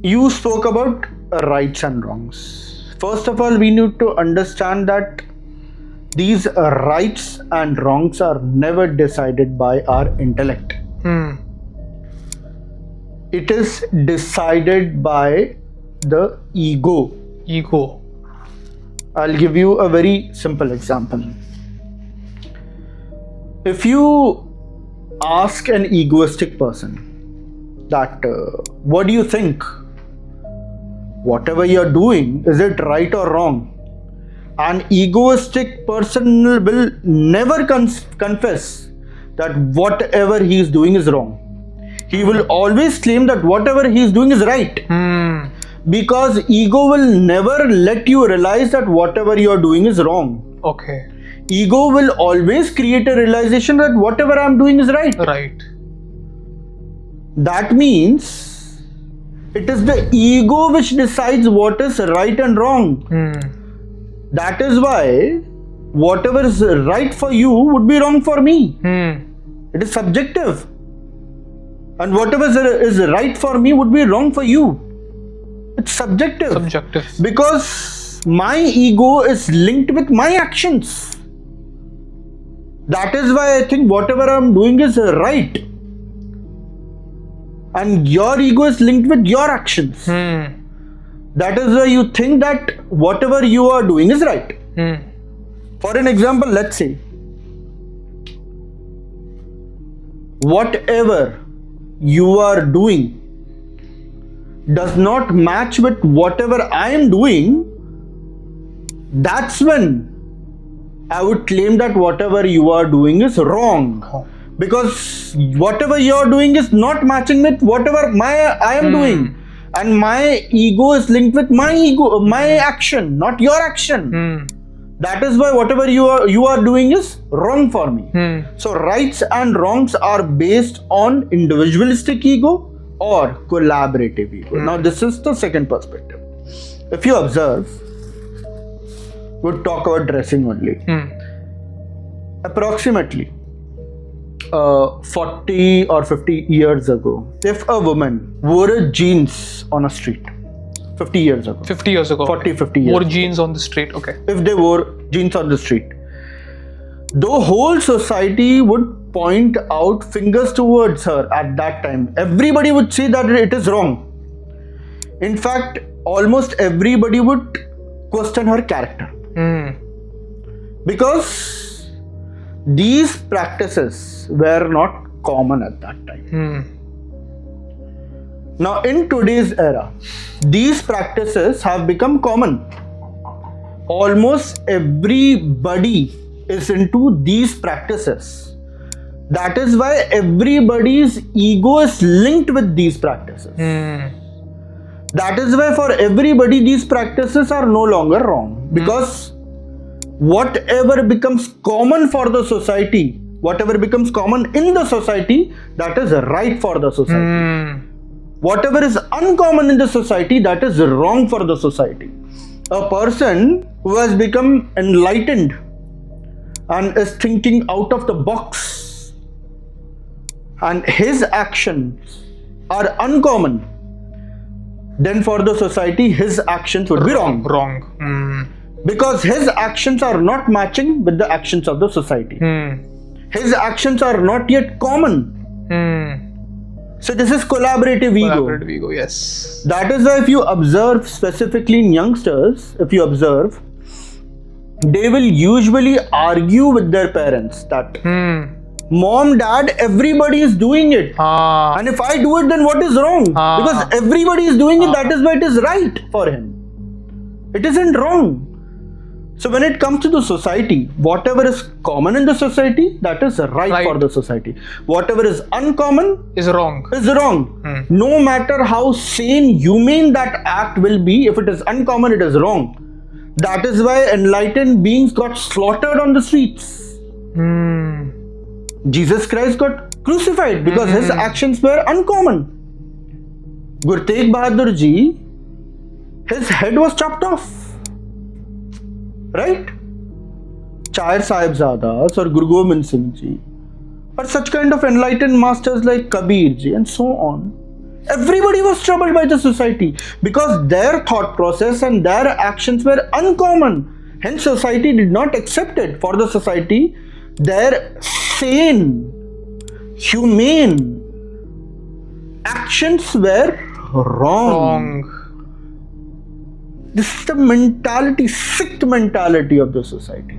You spoke about rights and wrongs. First of all, we need to understand that these rights and wrongs are never decided by our intellect. It is decided by the ego. I'll give you a very simple example. If you ask an egoistic person that what do you think? Whatever you're doing, is it right or wrong? An egoistic person will never confess that whatever he is doing is wrong. He will always claim that whatever he is doing is right. Because ego will never let you realize that whatever you are doing is wrong. Okay. Ego will always create a realization that whatever I am doing is right. Right. That means it is the ego which decides what is right and wrong. That is why whatever is right for you would be wrong for me. It is subjective. And whatever is right for me would be wrong for you. It's subjective. Because my ego is linked with my actions. That is why I think whatever I'm doing is right. And your ego is linked with your actions. That is why you think that whatever you are doing is right. For an example, let's say, whatever you are doing does not match with whatever I am doing, that's when I would claim that whatever you are doing is wrong. Because whatever you are doing is not matching with whatever I am doing. And my ego is linked with my action, not your action. That is why whatever you are doing is wrong for me. So rights and wrongs are based on individualistic ego or collaborative ego. Now this is the second perspective. If you observe, we'll talk about dressing only. Approximately 40 or 50 years ago, if a woman wore jeans on a street, 50 years ago. 50 years ago. 40, 50 years Wore ago. jeans on the street, okay. If they wore jeans on the street, the whole society would point out fingers towards her at that time. Everybody would say that it is wrong. In fact, almost everybody would question her character. Because these practices were not common at that time. Now in today's era, these practices have become common. Almost everybody is into these practices. That is why everybody's ego is linked with these practices. That is why for everybody these practices are no longer wrong. Because whatever becomes common for the society, whatever becomes common in the society, that is right for the society. Whatever is uncommon in the society, that is wrong for the society. A person who has become enlightened and is thinking out of the box and his actions are uncommon, then for the society his actions would be wrong. Because his actions are not matching with the actions of the society. His actions are not yet common. So this is collaborative ego. Collaborative ego, yes. That is why if you observe specifically in youngsters, if you observe, they will usually argue with their parents that mom, dad, everybody is doing it. And if I do it, then what is wrong? Because everybody is doing it, that is why it is right for him. It isn't wrong. So when it comes to the society, whatever is common in the society, that is right for the society. Whatever is uncommon is wrong. No matter how sane, humane that act will be, if it is uncommon, it is wrong. That is why enlightened beings got slaughtered on the streets. Jesus Christ got crucified because his actions were uncommon. Guru Tegh Bahadur Ji, his head was chopped off. Right? Chair Sahibzadas or Guru Gobind Singh Ji or such kind of enlightened masters like Kabir Ji and so on. Everybody was troubled by the society because their thought process and their actions were uncommon. Hence, society did not accept it. For the society, their sane, humane actions were wrong. This is the mentality, sick mentality of the society.